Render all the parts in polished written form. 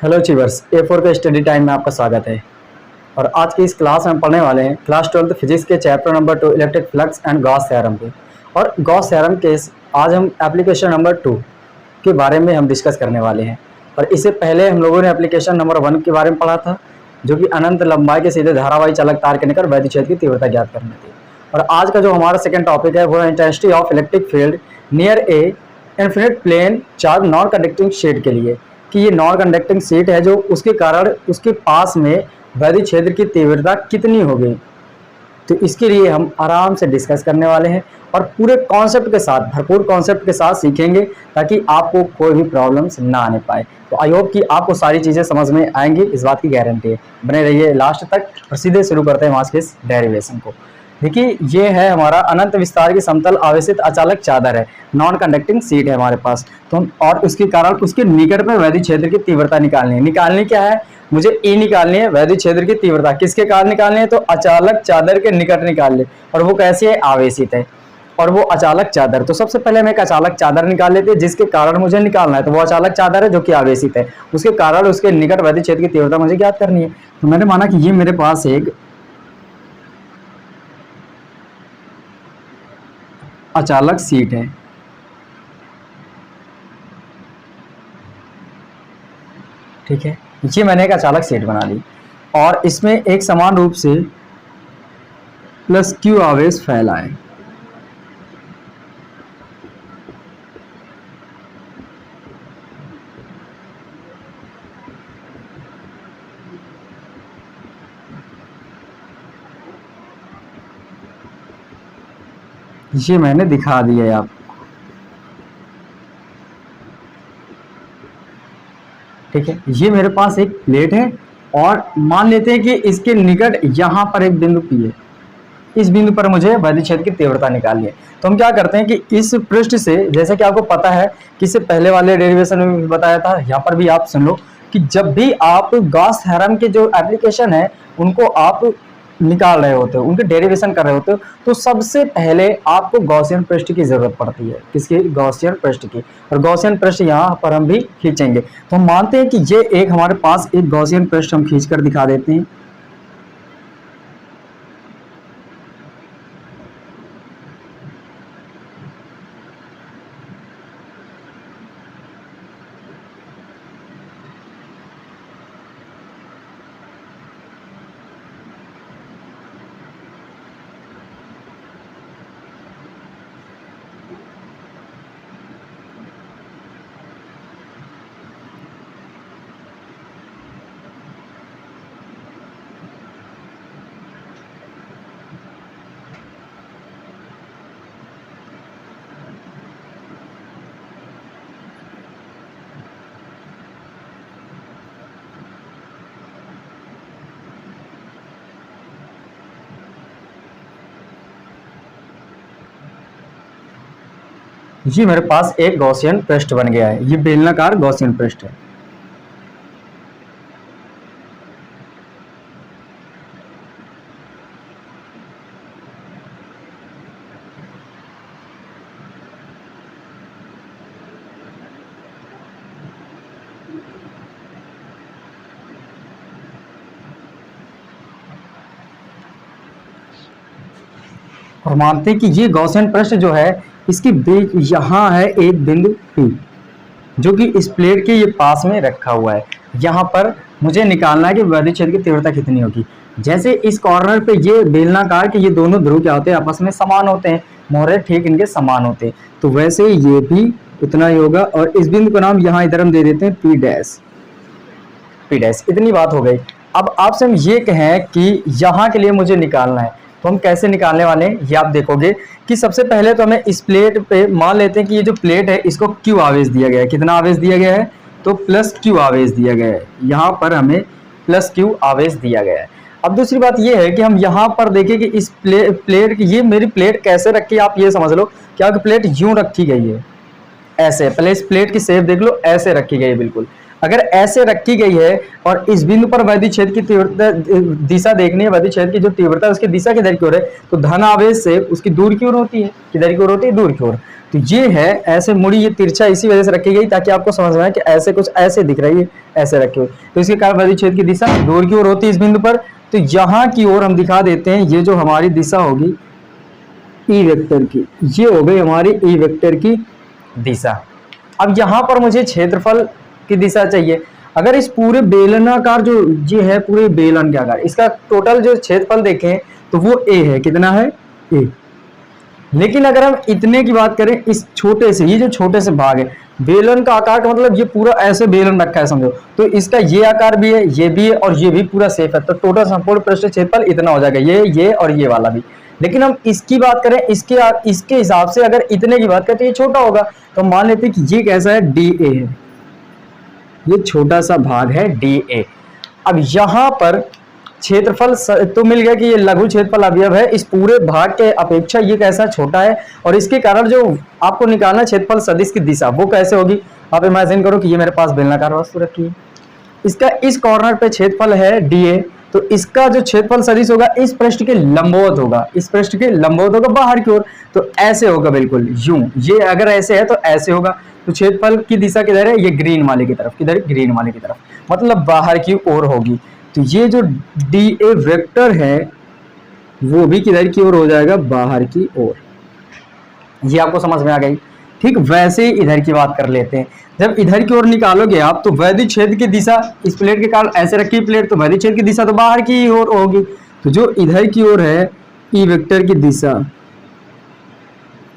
Hello चीवर्स, A4 के study time में आपका स्वागत है। और आज की इस क्लास में हम पढ़ने वाले हैं क्लास 12 फिजिक्स के chapter number 2 electric flux and Gauss theorem पे। और गॉस थ्योरम के आज हम एप्लीकेशन नंबर 2 के बारे में हम डिस्कस करने वाले हैं। और इससे पहले हम लोगों ने एप्लीकेशन नंबर 1 के बारे में पढ़ा था, जो कि अनंत लंबाई के सीधे धारावाही चालक तार के निकट वैद्युत क्षेत्र की तीव्रता ज्ञात करनी थी। और आज का जो हमारा सेकेंड टॉपिक है वो है intensity of electric field near a infinite plane charge non conducting sheet के लिए, कि ये नॉन कंडक्टिंग शीट है जो उसके कारण उसके पास में वैद्युत क्षेत्र की तीव्रता कितनी हो गई। तो इसके लिए हम आराम से डिस्कस करने वाले हैं और पूरे कॉन्सेप्ट के साथ, भरपूर कॉन्सेप्ट के साथ सीखेंगे, ताकि आपको कोई भी प्रॉब्लम्स ना आने पाए। तो आई होप कि आपको सारी चीज़ें समझ में आएंगी, इस बात की गारंटी है। बने रहिए लास्ट तक और सीधे शुरू करते हैं आज के इस डेरिवेशन को। देखिए, ये है हमारा अनंत विस्तार की समतल आवेशित अचालक चादर है, नॉन कंडक्टिंग शीट है हमारे पास। तो और उसके कारण उसके निकट में वैद्युत क्षेत्र की तीव्रता निकालनी है। निकालनी क्या है? मुझे ई निकालनी है, वैद्युत क्षेत्र की तीव्रता किसके कारण निकालनी है? तो अचालक चादर के निकट निकाल ले। और वो कैसी है? आवेशित है। और वो अचालक चादर, तो सबसे पहले हम एक अचालक चादर निकाल लेते हैं जिसके कारण मुझे निकालना है। तो वो अचालक चादर है जो कि आवेशित है, उसके कारण उसके निकट वैद्युत क्षेत्र की तीव्रता मुझे ज्ञात करनी है। तो मैंने माना कि ये मेरे पास एक अचालक शीट है। ठीक है, ये मैंने एक अचालक शीट बना ली और इसमें एक समान रूप से प्लस क्यू आवेश फैला है। ये मैंने दिखा दिया है आपको। ठीक है, ये मेरे पास एक प्लेट है और मान लेते हैं कि इसके निकट यहाँ पर एक बिंदु P है। इस बिंदु पर मुझे वैद्युत क्षेत्र की तीव्रता निकालनी है। तो हम क्या करते हैं कि इस पृष्ठ से, जैसे कि आपको पता है कि इससे पहले वाले डेरिवेशन में भी बताया था, यहाँ पर भी आप सुन लो कि जब भी आप गॉस थ्योरम के जो एप्लीकेशन है उनको आप निकाल रहे होते हो, उनके डेरिवेशन कर रहे होते हो, तो सबसे पहले आपको गॉसियन पृष्ठ की जरूरत पड़ती है। किसकी? गॉसियन पृष्ठ की। और गॉसियन पृष्ठ यहाँ पर हम भी खींचेंगे। तो हम मानते हैं कि ये एक हमारे पास एक गॉसियन पृष्ठ हम खींच कर दिखा देते हैं। ये मेरे पास एक गॉसियन पृष्ठ बन गया है। ये बेलनाकार गॉसियन पृष्ठ है। और मानते हैं कि ये गॉसियन पृष्ठ जो है, इसके बीच यहाँ है एक बिंदु P, जो कि इस प्लेट के ये पास में रखा हुआ है। यहाँ पर मुझे निकालना है कि वैद्युत क्षेत्र की तीव्रता कितनी होगी। जैसे इस कॉर्नर पे ये बेलनाकार के ये दोनों ध्रुव क्या होते हैं? आपस में समान होते हैं, मोहरे ठीक इनके समान होते हैं। तो वैसे ये भी उतना ही होगा। और इस बिंदु का नाम यहाँ इधर हम दे देते हैं P डैश। P डैश, इतनी बात हो गई। अब आपसे हम ये कहें कि यहाँ के लिए मुझे निकालना है, तो हम कैसे निकालने वाले हैं ये आप देखोगे कि सबसे पहले तो हमें इस प्लेट पे मान लेते हैं कि ये जो प्लेट है इसको क्यू आवेश दिया गया है। कितना आवेश दिया गया है? तो प्लस क्यू आवेश दिया गया है। यहाँ पर हमें प्लस क्यू आवेश दिया गया है। अब दूसरी बात ये है कि हम यहाँ पर देखें कि इस प्लेट की, ये मेरी प्लेट कैसे रखी है आप ये समझ लो। क्या प्लेट यूं रखी गई है? ऐसे। पहले इस प्लेट की शेप देख लो, ऐसे रखी गई है बिल्कुल। अगर ऐसे रखी गई है और इस बिंदु पर वैद्युत क्षेत्र की तीव्रता दिशा देखनी है, वैद्युत क्षेत्र की जो तीव्रता उसकी दिशा किधर की ओर है, तो धन आवेश से उसकी दूर की ओर होती है। किधर की ओर होती है? दूर की ओर। तो ये है ऐसे मुड़ी, ये तिरछा इसी वजह से रखी गई ताकि आपको समझ में आए कि ऐसे कुछ ऐसे दिख रही है, ऐसे रखी हुई, तो इसके कारण वैद्युत क्षेत्र की दिशा दूर की ओर होती है इस बिंदु पर। तो यहाँ की ओर हम दिखा देते हैं, ये जो हमारी दिशा होगी ई वेक्टर की, ये हो गई हमारी ई वेक्टर की दिशा। अब यहाँ पर मुझे क्षेत्रफल की दिशा चाहिए। अगर इस पूरे बेलनाकार जो ये है, पूरे बेलन के आकार, इसका टोटल जो क्षेत्रफल देखें तो वो ए है। कितना है? ए। लेकिन अगर हम इतने की बात करें, इस छोटे से, ये जो छोटे से भाग है बेलन का आकार का मतलब ये पूरा ऐसे बेलन रखा है समझो, तो इसका ये आकार भी है, ये भी है और ये भी पूरा सेफ है, तो टोटल संपूर्ण पृष्ठ क्षेत्रफल इतना हो जाएगा, ये और ये वाला भी। लेकिन हम इसकी बात करें, इसके हिसाब से अगर इतने की बात करें तो ये छोटा होगा, तो मान लेते हैं कि ये कैसा है? डी ए है, ये छोटा सा भाग है डी ए। अब यहां पर क्षेत्रफल तो मिल गया कि ये लघु क्षेत्रफल अवयव है, इस पूरे भाग के अपेक्षा ये कैसा छोटा है, और इसके कारण जो आपको निकालना क्षेत्रफल सदिश की दिशा वो कैसे होगी। आप इमेजिन करो कि ये मेरे पास बेलनाकार वस्तु रखी है, इसका इस कॉर्नर पे क्षेत्रफल है डी ए, तो इसका जो क्षेत्रफल सदिश होगा इस पृष्ठ के लंबवत होगा, इस पृष्ठ के लंबवत होगा बाहर की ओर, तो ऐसे होगा बिल्कुल यूं। ये अगर ऐसे है तो ऐसे होगा, तो क्षेत्रफल की दिशा किधर है? ये ग्रीन वाले की तरफ। किधर? ग्रीन वाले की तरफ, मतलब बाहर की ओर होगी। तो ये जो डी ए वेक्टर है वो भी किधर की ओर हो जाएगा? बाहर की ओर। ये आपको समझ में आ गई? ठीक वैसे ही इधर की बात कर लेते हैं। जब इधर की ओर निकालोगे आप तो वैद्युत क्षेत्र की दिशा, इस प्लेट के कारण ऐसे रखी प्लेट, तो वैद्युत क्षेत्र की दिशा तो बाहर की ओर होगी। तो जो इधर की ओर है ई वेक्टर की दिशा,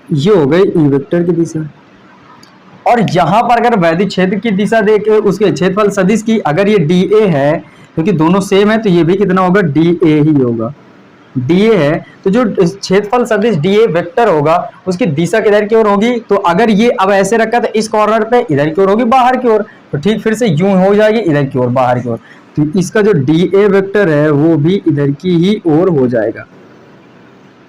ये हो गई ई वेक्टर की दिशा। और यहां पर अगर वैद्युत क्षेत्र की दिशा देखे उसके क्षेत्रफल सदिश की, अगर ये डी ए है क्योंकि दोनों सेम है, तो ये भी कितना होगा? डी ए ही होगा। डी ए है तो जो क्षेत्रफल सदिश डी ए वेक्टर होगा उसकी दिशा किधर की ओर होगी? तो अगर ये अब ऐसे रखा तो इस कॉर्नर पे इधर की ओर होगी, बाहर की ओर, तो ठीक फिर से यूं हो जाएगी इधर की ओर, बाहर की ओर। तो इसका जो डी ए वेक्टर है वो भी इधर की ही ओर हो जाएगा।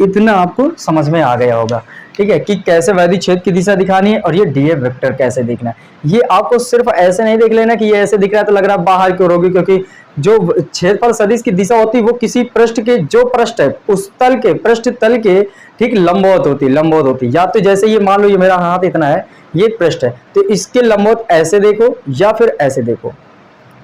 इतना आपको समझ में आ गया होगा, ठीक है, कि कैसे वैद्युत क्षेत्र की दिशा दिखानी है और ये डी ए वेक्टर कैसे देखना है। ये आपको सिर्फ ऐसे नहीं देख लेना कि ये ऐसे दिख रहा है तो लग रहा है बाहर की ओर होगी, क्योंकि जो क्षेत्रफल सदिश की दिशा होती है वो किसी पृष्ठ के जो पृष्ठ है उस तल के पृष्ठ तल के ठीक लंबवत होती। या तो जैसे ये मान लो ये मेरा हाथ इतना है, ये पृष्ठ है, तो इसके लंबवत ऐसे देखो या फिर ऐसे देखो,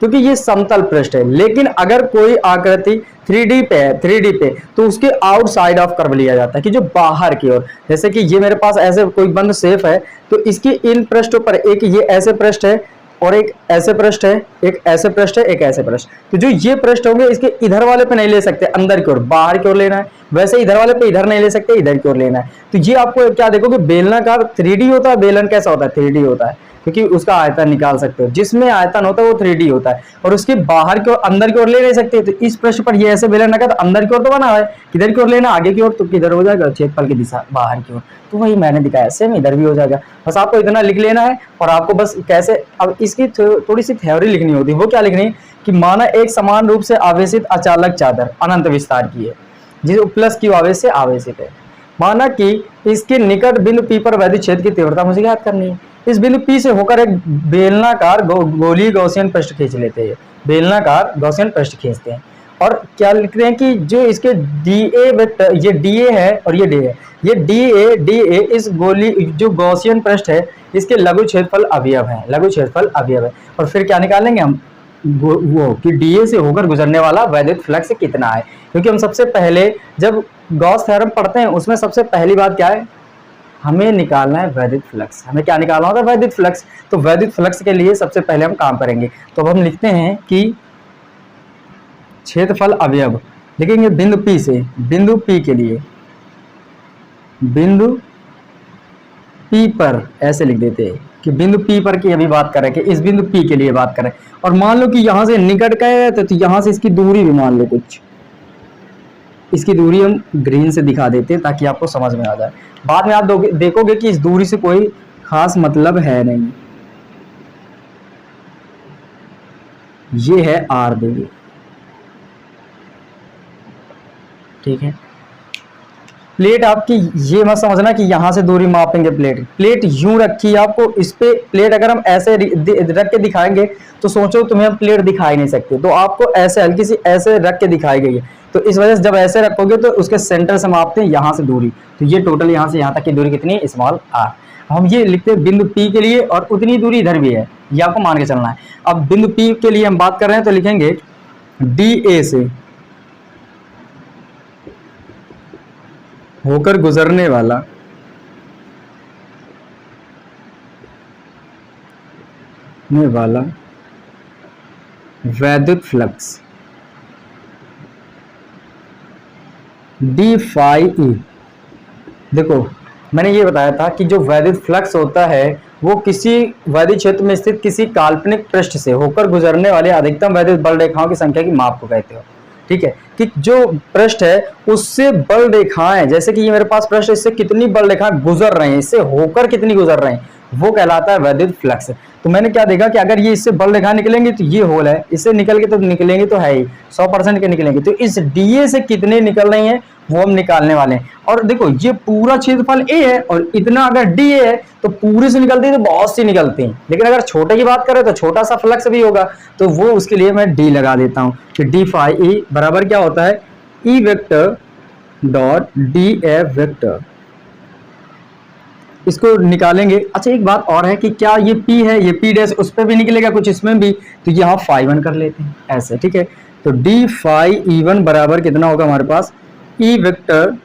क्योंकि ये समतल पृष्ठ है। लेकिन अगर कोई आकृति 3D पे है, 3D पे, तो उसके आउटसाइड ऑफ कर्व लिया जाता है कि जो बाहर की ओर, जैसे कि ये मेरे पास ऐसे कोई बंद शेप है, तो इसकी इन पृष्ठों पर एक ये ऐसे पृष्ठ है और एक ऐसे पृष्ठ है, एक ऐसे पृष्ठ है, एक ऐसे पृष्ठ, तो जो ये पृष्ठ होंगे इसके इधर वाले पे नहीं ले सकते, अंदर की ओर बाहर की ओर लेना है, वैसे इधर वाले पे इधर नहीं ले सकते, इधर की ओर लेना है। तो ये आपको क्या देखोगे, बेलनाकार 3D होता है, बेलन कैसा होता है? 3D होता है, क्योंकि उसका आयतन निकाल सकते हो, जिसमें आयतन होता है वो 3D होता है, और उसके बाहर की ओर अंदर की ओर ले नहीं सकते। तो इस पृष्ठ पर ये ऐसे बेलन रखा तो अंदर की ओर तो बना है, किधर की ओर लेना? आगे की ओर, तो किधर हो जाएगा? क्षेत्रफल की दिशा बाहर की ओर। तो वही मैंने दिखाया, सेम इधर भी हो जाएगा। बस आपको इतना लिख लेना है, और आपको बस कैसे, अब इसकी थोड़ी सी थ्योरी लिखनी होती है। वो क्या लिखनी है कि माना एक समान रूप से आवेशित अचालक चादर अनंत विस्तार की है, जिस प्लस क्यू आवेश से आवेशित है। माना कि इसके निकट बिंदु पी पर वैद्युत क्षेत्र की तीव्रता मुझे ज्ञात करनी है। इस बिंदु पी से होकर एक बेलनाकार गोलीय गॉसियन पृष्ठ खींच लेते हैं, बेलनाकार गॉसियन पृष्ठ खींचते हैं, और क्या लिखते हैं कि जो इसके डी ए वेक्टर, ये डी ए है और ये डी है, ये डी ए इस गोली जो गॉसियन पृष्ठ है इसके लघु क्षेत्रफल अवयव है, लघु क्षेत्रफल अवयव है। और फिर क्या निकालेंगे हम? वो कि डी ए से होकर गुजरने वाला वैद्युत फ्लक्स कितना है, क्योंकि हम सबसे पहले जब गॉस थ्योरम पढ़ते हैं उसमें सबसे पहली बात क्या है, हमें निकालना है वैद्युत फ्लक्स। हमें क्या निकालना होता है? वैद्युत फ्लक्स। तो वैद्युत फ्लक्स के लिए सबसे पहले हम काम करेंगे, तो अब हम लिखते हैं कि क्षेत्रफल अवयव लिखेंगे बिंदु पी से, बिंदु पी के लिए, बिंदु पी पर ऐसे लिख देते हैं कि बिंदु पी पर की अभी बात करें कि इस बिंदु पी के लिए बात करें, और मान लो कि यहां से निकट गए तो यहां से इसकी दूरी भी मान लो कुछ, इसकी दूरी हम ग्रीन से दिखा देते हैं ताकि आपको समझ में आ जाए। बाद में आप देखोगे कि इस दूरी से कोई खास मतलब है नहीं, ये है आर दूरी, ठीक है। प्लेट आपकी ये मत समझना कि यहाँ से दूरी मापेंगे, प्लेट यूं रखी है आपको, इस पे प्लेट अगर हम ऐसे रख के दिखाएंगे तो सोचो तुम्हें हम प्लेट दिखाई नहीं सकते, तो आपको ऐसे हल्की सी ऐसे रख के दिखाई गई है, तो इस वजह से जब ऐसे रखोगे तो उसके सेंटर से मापते हैं यहाँ से दूरी, तो ये टोटल यहाँ से यहाँ तक की दूरी कितनी है, स्मॉल आर। हम ये लिखते हैं बिंदु P के लिए, और उतनी दूरी इधर भी है, ये आपको मान के चलना है। अब बिंदु P के लिए हम बात कर रहे हैं तो लिखेंगे DA से होकर गुजरने वाला वैद्युत फ्लक्स डी फाई ई। देखो मैंने ये बताया था कि जो वैद्युत फ्लक्स होता है वो किसी वैद्युत क्षेत्र में स्थित किसी काल्पनिक पृष्ठ से होकर गुजरने वाले अधिकतम वैद्युत बल रेखाओं की संख्या की माप को कहते हो। ठीक है, कि जो पृष्ठ है उससे बल रेखाएं, जैसे कि ये मेरे पास पृष्ठ, इससे कितनी बल रेखाएं गुजर रहे हैं, इससे होकर कितनी गुजर रहे हैं, वो कहलाता है वैद्युत फ्लक्स। तो मैंने क्या देखा कि अगर ये इससे बल रेखा निकलेंगे तो ये होल है, इससे निकल के तो निकलेंगे तो है ही 100% के निकलेंगे, तो इस डीए से कितने निकल रही हैं वो हम निकालने वाले हैं। और देखो ये पूरा क्षेत्रफल ए है और इतना अगर डीए है तो पूरे से निकलती है तो बहुत सी निकलती हैं, लेकिन अगर छोटे की बात करें तो छोटा सा फ्लक्स भी होगा, तो वो उसके लिए मैं डी लगा देता हूं कि डी फाई ई बराबर क्या होता है, ई vector dot D F vector. इसको निकालेंगे। अच्छा एक बात और है कि क्या ये P है, ये P डैश उस पर भी निकलेगा कुछ इसमें भी, तो यहाँ फाई वन कर लेते हैं ऐसे। ठीक है, तो डी फाई ई वन बराबर कितना होगा हमारे पास, E vector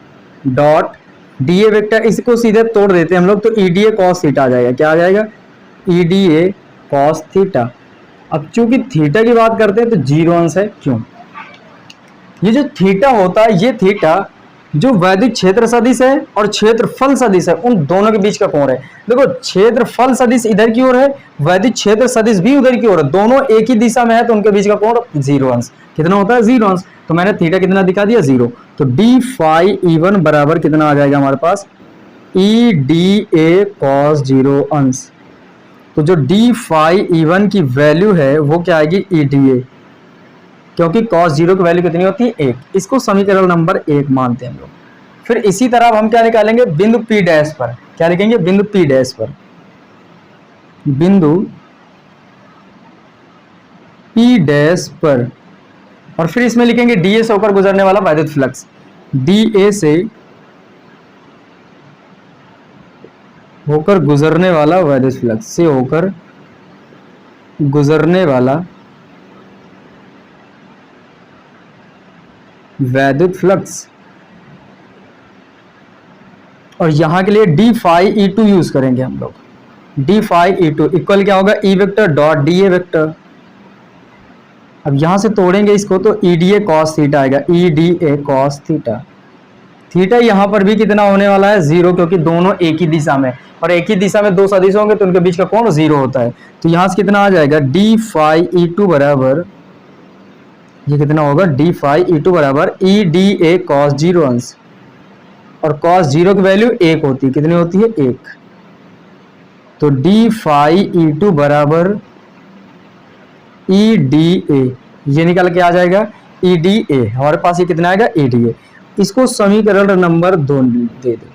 dot D A vector, इसको सीधे तोड़ देते हैं हम लोग, तो E D A cos theta आ जाएगा। क्या आ जाएगा, E D A cos theta. अब चूंकि थीटा की बात करते हैं तो जीरो अंश है, क्यों, ये जो थीटा होता है ये थीटा जो वैद्युत क्षेत्र सदिश है और क्षेत्रफल सदिश है उन दोनों के बीच का कोण है। देखो क्षेत्रफल सदिश इधर की ओर है, वैद्युत क्षेत्र सदिश भी उधर की ओर है, दोनों एक ही दिशा में है, तो उनके बीच का कोण जीरो अंश। कितना होता है, जीरो अंश। तो मैंने थीटा कितना दिखा दिया, जीरो। तो डी फाई ई वन बराबर कितना आ जाएगा हमारे पास, E D A cos zero अंश। तो जो डी फाई ई वन की वैल्यू है वो क्या आएगी, ई डी ए, क्योंकि cos जीरो की वैल्यू कितनी होती है, एक। इसको समीकरण नंबर एक मानते हैं हम लोग। फिर इसी तरह हम क्या निकालेंगे, बिंदु P डैश पर, क्या लिखेंगे, बिंदु P डैश पर, बिंदु P डैश पर, और फिर इसमें लिखेंगे DA से होकर गुजरने वाला वैद्युत फ्लक्स, DA से होकर गुजरने वाला वैद्युत फ्लक्स, से होकर गुजरने वाला वैद्युत फ्लक्स। और यहां के लिए D phi E two use करेंगे हम लोग, D phi E two equal क्या होगा, E vector dot D A vector. अब यहां से तोड़ेंगे इसको तो E D A cos theta आएगा, E D A cos theta. Theta यहां पर भी कितना होने वाला है, जीरो, क्योंकि दोनों एक ही दिशा में, और एक ही दिशा में दो सदिश होंगे तो उनके बीच का कोण जीरो होता है। तो यहां से कितना आ जाएगा, डी फाई ई टू बराबर, ये कितना होगा, डी फाई ई टू बराबर ई डी ए कॉस जीरो अंश, और कॉस जीरो की वैल्यू एक होती है, कितनी होती है, एक। तो डी फाई ई टू बराबर ई डी ए, ये निकल के आ जाएगा ई डी ए, हमारे पास ये कितना आएगा, ई डी ए। इसको समीकरण नंबर 2 दे दो।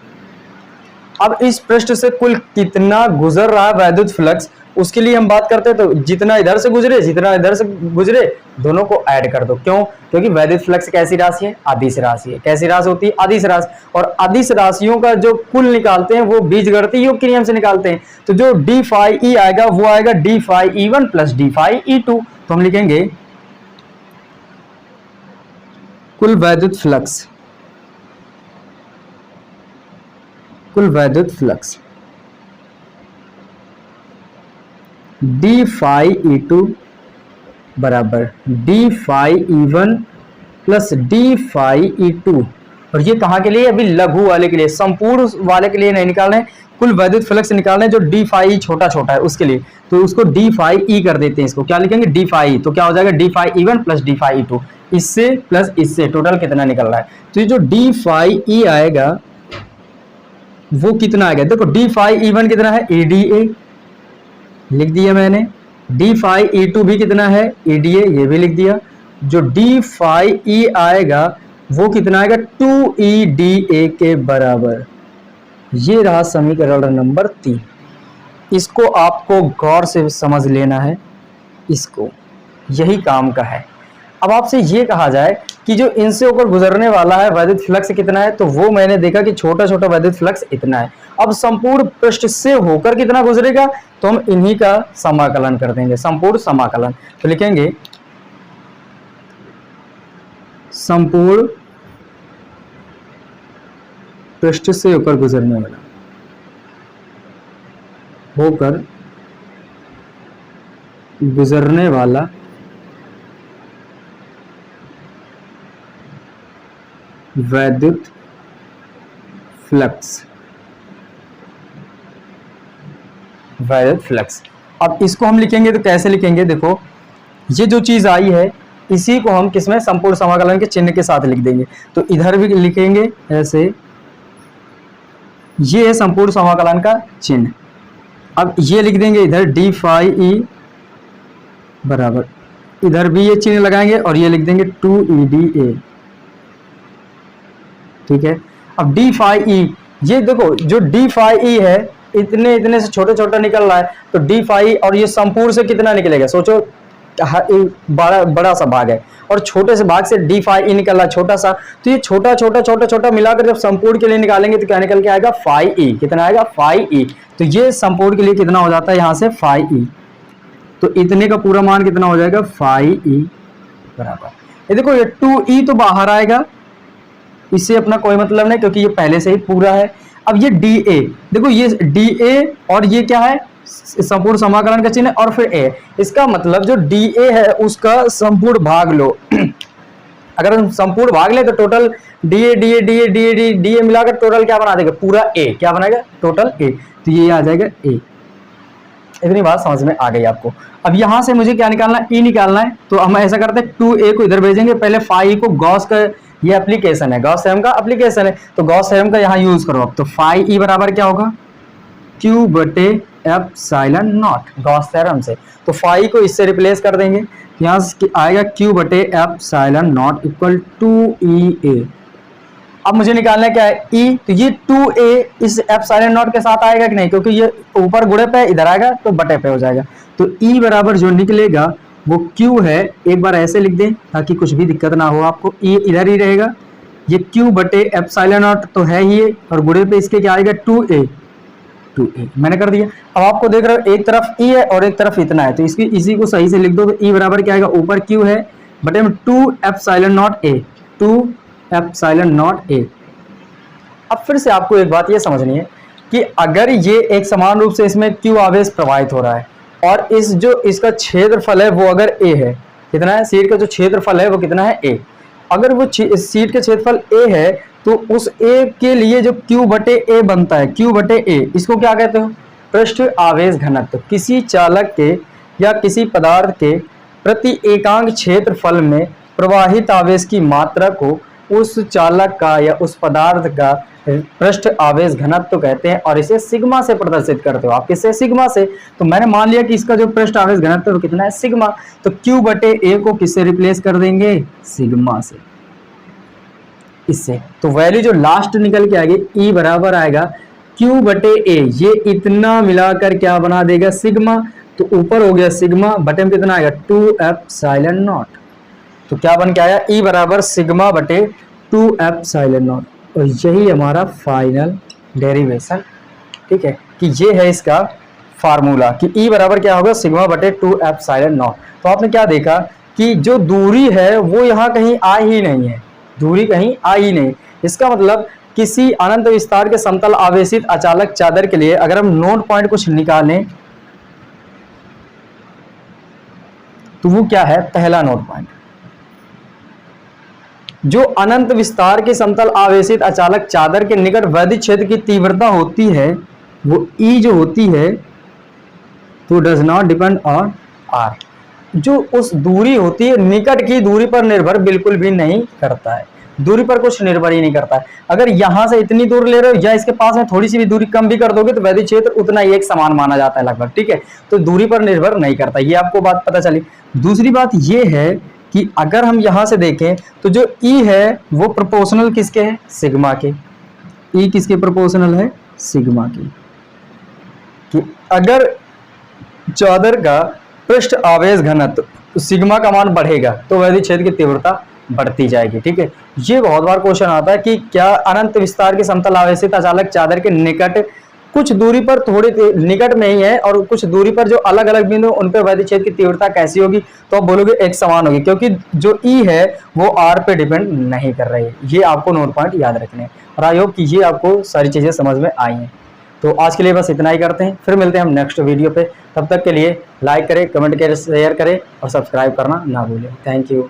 अब इस पृष्ठ से कुल कितना गुजर रहा है वैद्युत फ्लक्स, उसके लिए हम बात करते हैं तो जितना इधर से गुजरे जितना इधर से गुजरे दोनों को ऐड कर दो। क्यों, क्योंकि वैद्युत फ्लक्स कैसी राशि है, अदिश राशि है। कैसी राशि होती है, अदिश राशि। और अदिश राशियों का जो कुल निकालते हैं वो बीजगणितीय योग के नियम से निकालते हैं। तो जो डी फाई ई आएगा वो आएगा D phi E one plus D phi E two. तो हम लिखेंगे कुल वैद्युत फ्लक्स, कुल वैद्युत flux D phi E two बराबर D phi E one plus D phi E two. और ये कहाँ के लिए, अभी लघु वाले के लिए, संपूर्ण वाले के लिए नहीं निकालने, कुल वैद्युत फ्लक्स निकालने जो डी फाई छोटा छोटा है उसके लिए। तो उसको डी फाई ई कर देते हैं, इसको क्या लिखेंगे, डी फाई। तो क्या हो जाएगा, D phi E one plus D phi E two, इससे प्लस इससे टोटल कितना निकल रहा है। तो ये जो डी फाई ई आएगा वो कितना आएगा, देखो डी फाई ई वन कितना है, ए डी ए लिख दिया मैंने, डी फाई ई टू भी कितना है, ए डी ए, ये भी लिख दिया। जो डी फाई ई आएगा वो कितना आएगा 2EDA के बराबर। ये रहा समीकरण नंबर 3। इसको आपको गौर से समझ लेना है, इसको, यही काम का है। अब आपसे ये कहा जाए कि जो इनसे होकर गुजरने वाला है वैद्युत फ्लक्स कितना है, तो वो मैंने देखा कि छोटा छोटा वैद्युत फ्लक्स इतना है। अब संपूर्ण पृष्ठ से होकर कितना गुजरेगा, तो हम इन्हीं का समाकलन कर देंगे, संपूर्ण समाकलन। तो लिखेंगे संपूर्ण पृष्ठ से होकर गुजरने वाला, होकर गुजरने वाला वैद्युत फ्लक्स, वैद्युत फ्लक्स। अब इसको हम लिखेंगे तो कैसे लिखेंगे, देखो ये जो चीज आई है इसी को हम किसमें, संपूर्ण समाकलन के चिन्ह के साथ लिख देंगे। तो इधर भी लिखेंगे ऐसे, ये है संपूर्ण समाकलन का चिन्ह। अब ये लिख देंगे इधर डी फाई ई बराबर, इधर भी ये चिन्ह लगाएंगे और ये लिख देंगे 2EDA। ठीक है। अब डी फाई ई, ये देखो जो डी फाई ई है इतने इतने से छोटे छोटा निकल रहा है, तो डी फाई और ये संपूर्ण से कितना निकलेगा, सोचो बड़ा सा भाग है और छोटे से भाग से डी फाई ई निकल रहा है छोटा सा, तो ये छोटा छोटा छोटा छोटा मिलाकर जब संपूर्ण के लिए निकालेंगे तो क्या निकल के आएगा, फाई ई। कितना आएगा, फाई ई। तो ये संपूर्ण के लिए कितना हो जाता है यहाँ से, फाई ई। तो इतने का पूरा मान कितना हो जाएगा, फाई ई बराबर, ये देखो ये 2E तो बाहर आएगा, इससे अपना कोई मतलब नहीं क्योंकि ये पहले से ही पूरा है। अब ये DA, देखो ये DA और ये क्या है, संपूर्ण समाकलन का चिन्ह और फिर A, इसका मतलब जो DA है उसका संपूर्ण भाग लो। अगर हम संपूर्ण भाग ले तो टोटल DA मिलाकर टोटल क्या बना देगा, पूरा A क्या बनाएगा, टोटल A। तो ये आ जाएगा A। इतनी बात समझ में आ गई आपको। अब यहां से मुझे क्या निकालना है, E निकालना है। तो हम ऐसा करते हैं 2A को इधर भेजेंगे, पहले फाई को गॉस का ये एप्लीकेशन है, गॉस थ्योरम का एप्लीकेशन है, तो गॉस थ्योरम का यहाँ यूज करो। अब तो फाई ई बराबर क्या होगा, Q बटे एप्सिलॉन नॉट, गॉस थ्योरम से। तो फाई को इससे रिप्लेस कर देंगे, यहाँ से आएगा Q बटे एप्सिलॉन नॉट इक्वल 2EA। अब मुझे निकालना क्या है, E, तो ये 2A इस एप्सिलॉन नॉट के साथ आएगा कि नहीं, क्योंकि ये ऊपर गुणे पे इधर आएगा तो बटे पे हो जाएगा। तो E बराबर जो निकलेगा वो Q है, एक बार ऐसे लिख दें ताकि कुछ भी दिक्कत ना हो आपको। E इधर ही रहेगा, ये Q बटे एप्सिलॉन नॉट तो है ही, और गुणे पे इसके क्या आएगा 2A मैंने कर दिया। अब आपको देख रहे हो एक तरफ E है और एक तरफ इतना है, तो इसकी इसी को सही से लिख दो। तो E बराबर क्या आएगा, ऊपर Q है बटे में 2 epsilon not A, 2 epsilon not A। अब फिर से आपको एक बात ये समझनी है कि अगर ये एक समान रूप से इसमें Q आवेश प्रवाहित हो रहा है और इस जो इसका क्षेत्रफल है वो अगर A है, कितना है, सीट का जो क्षेत्रफल है वो कितना है A, अगर वो सीट के क्षेत्रफल A है तो उस A के लिए जो Q बटे A बनता है, Q बटे A, इसको क्या कहते हो, पृष्ठ आवेश घनत्व। किसी चालक के या किसी पदार्थ के प्रति एकांक क्षेत्रफल में प्रवाहित आवेश की मात्रा को उस चालक का या उस पदार्थ का पृष्ठ आवेश घनत्व कहते हैं, और इसे सिग्मा से प्रदर्शित करते हो आप, किससे, सिग्मा से। तो मैंने मान लिया कि इसका जो पृष्ठ आवेश घनत्व कितना है, सिग्मा। तो Q बटे A को किससे रिप्लेस कर देंगे, सिग्मा से, इससे। तो वैल्यू जो लास्ट निकल के आएगी E बराबर आएगा Q बटे A, ये इतना मिलाकर क्या बना देगा, सिग्मा। तो ऊपर हो गया सिग्मा, बटे में कितना आएगा 2 एप्सिलॉन नॉट। तो क्या बन के आया, E बराबर सिग्मा बटे 2 एप्सिलॉन नॉट। और यही हमारा फाइनल डेरिवेशन, ठीक है, कि ये है इसका फार्मूला कि E बराबर क्या होगा, सिग्मा बटे 2 एप्सिलॉन नॉट। तो आपने क्या देखा कि जो दूरी है वो यहाँ कहीं आ ही नहीं है, दूरी कहीं आ ही नहीं। इसका मतलब किसी अनंत विस्तार के समतल आवेशित अचालक चादर के लिए अगर हम नोट पॉइंट कुछ निकालें तो वो क्या है, पहला नोट पॉइंट, जो अनंत विस्तार के समतल आवेशित अचालक चादर के निकट वैद्युत क्षेत्र की तीव्रता होती है वो E जो होती है तो does not depend on R, जो उस दूरी होती है निकट की दूरी पर निर्भर बिल्कुल भी नहीं करता है, दूरी पर कुछ निर्भर ही नहीं करता है। अगर यहां से इतनी दूर ले रहे हो या इसके पास में थोड़ी सी भी दूरी कम भी कर दोगे तो वैद्युत क्षेत्र उतना ही एक समान माना जाता है लगभग, ठीक है। तो दूरी पर निर्भर नहीं करता, ये आपको बात पता चली। दूसरी बात ये है कि अगर हम यहाँ से देखें तो जो ई है वो प्रोपोर्शनल किसके है, सिग्मा के। ई किसके प्रोपोर्शनल है, सिग्मा की। कि अगर चादर का पृष्ठ आवेश घनत्व सिग्मा का मान बढ़ेगा तो वैधि छेद की तीव्रता बढ़ती जाएगी। ठीक है, ये बहुत बार क्वेश्चन आता है कि क्या अनंत विस्तार की समतल आवेशित अचालक चादर के निकट कुछ दूरी पर, थोड़ी निकट में ही है और कुछ दूरी पर जो अलग अलग बिंदु उन पर वैधि छेद की तीव्रता कैसी होगी, तो आप बोलोगे एक समान होगी, क्योंकि जो ई है वो आर पे डिपेंड नहीं कर रही है। ये आपको नोट पॉइंट याद रखने हैं और आई होप कि ये आपको सारी चीजें समझ में आई हैं। तो आज के लिए बस इतना ही करते हैं, फिर मिलते हैं हम नेक्स्ट वीडियो पे। तब तक के लिए लाइक करें, कमेंट करें, शेयर करें और सब्सक्राइब करना ना भूलें। Thank you.